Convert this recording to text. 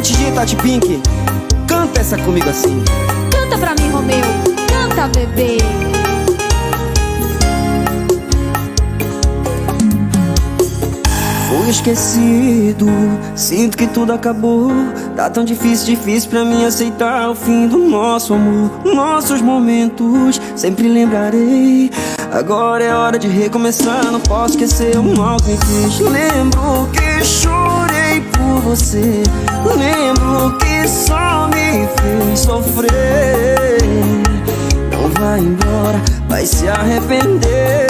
DJ Tati Pink, canta essa comigo assim. Canta pra mim, Romeu, canta, bebê. Fui esquecido, sinto que tudo acabou. Tá tão difícil pra mim aceitar o fim do nosso amor. Nossos momentos sempre lembrarei. Agora é hora de recomeçar, não posso esquecer o mal que me fez. Lembro que chorei por você, lembro que só me fez sofrer. Não vai embora, vai se arrepender.